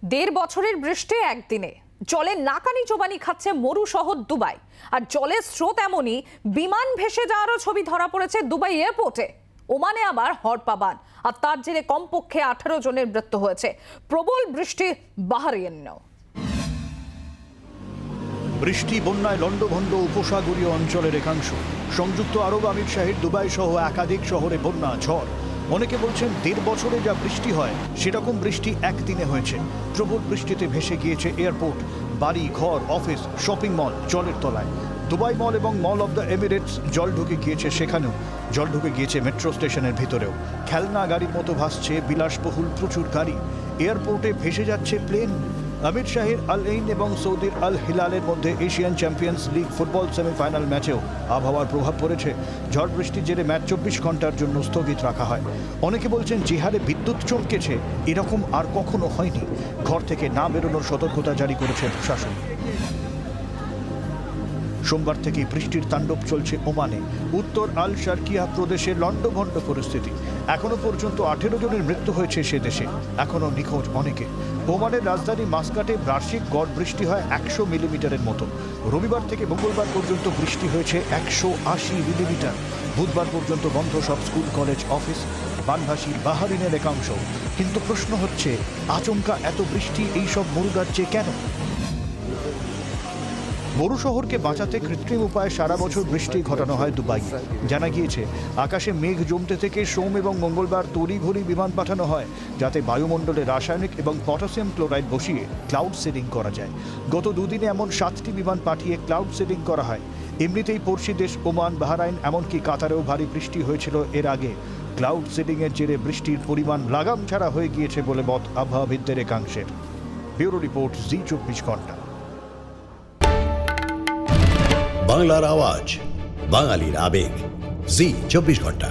দেড় বছরের বৃষ্টি একদিনে জলে নাকানি চোবানি খাচ্ছে মরু শহর দুবাই। আর জলের স্রোত এমনই, বিমান ভেসে যাওয়ারও ছবি ধরা পড়েছে দুবাই এয়ারপোর্টে। ওমানে আবার হড়পা, আর তার জেরে কমপক্ষে 18 জনের মৃত্যু হয়েছে। প্রবল বৃষ্টি বাহরাইনেও। বৃষ্টি বন্যায় লন্ডভন্ড উপসাগরীয় অঞ্চলের একাংশ। সংযুক্ত আরব আমির শাহির দুবাই সহ একাধিক শহরে বন্যা, ঝড়। অনেকে বলছেন দেড় বছরে যা বৃষ্টি হয় সেরকম বৃষ্টি একদিনে হয়েছে। প্রবল বৃষ্টিতে ভেসে গিয়েছে এয়ারপোর্ট, বাড়ি, ঘর, অফিস, শপিং মল জলের তলায়। দুবাই মল এবং মল অব দ্য এমিরেটস জল ঢুকে গিয়েছে, সেখানেও জল ঢুকে গিয়েছে মেট্রো স্টেশনের ভিতরেও। খেলনা গাড়ির মতো ভাসছে বিলাসবহুল প্রচুর গাড়ি। এয়ারপোর্টে ভেসে যাচ্ছে প্লেন। আমির শাহির আল এইন এবং সৌদির আল হিলালের মধ্যে Asian champions league football semifinal ম্যাচেও আবহাওয়ার প্রভাব পড়েছে। ঝড় বৃষ্টির জেরে ম্যাচ 24 ঘন্টার জন্য স্থগিত রাখা হয়। অনেকে বলছেন যে হারে বিদ্যুৎ চমকেছে এরকম আর কখনো হয়নি। ঘর থেকে না বেরোনোর সতর্কতা জারি করেছে প্রশাসন। সোমবার থেকে বৃষ্টির তাণ্ডব চলছে ওমানে। উত্তর আল শারকিয়া প্রদেশে লন্ডভন্ড পরিস্থিতি। এখনো পর্যন্ত 18 জনের মৃত্যু হয়েছে সে দেশে, এখনো নিখোঁজ অনেকে। ওমানের রাজধানী মাস্কাটে বার্ষিক গড় বৃষ্টি হয় 100 মিলিমিটারের মতো। রবিবার থেকে মঙ্গলবার পর্যন্ত বৃষ্টি হয়েছে 180 মিলিমিটার। বুধবার পর্যন্ত বন্ধ সব স্কুল, কলেজ, অফিস। বানভাসী বাহরাইনের একাংশ। কিন্তু প্রশ্ন হচ্ছে, আচমকা এত বৃষ্টি এইসব মরুরাজ্যে কেন? মরু শহরকে বাঁচাতে কৃত্রিম উপায়ে সারা বছর বৃষ্টি ঘটানো হয় দুবাই। জানা গিয়েছে আকাশে মেঘ জমতে থেকে সোম এবং মঙ্গলবার তড়িঘড়ি বিমান পাঠানো হয়, যাতে বায়ুমণ্ডলে রাসায়নিক এবং পটাশিয়াম ক্লোরাইড বসিয়ে ক্লাউড সিডিং করা যায়। গত দুদিনে এমন 7টি বিমান পাঠিয়ে ক্লাউড সিডিং করা হয়। এমনিতেই পড়শি দেশ ওমান, বাহরাইন, এমনকি কাতারেও ভারী বৃষ্টি হয়েছিল এর আগে। ক্লাউড সিডিংয়ের জেরে বৃষ্টির পরিমাণ লাগাম ছাড়া হয়ে গিয়েছে বলে মত আবহাওয়াবিদদের একাংশের। ব্যুরো রিপোর্ট, জি 24 ঘন্টা। বাংলার আওয়াজ, বাঙালির আবেগ, জি 24 ঘন্টা।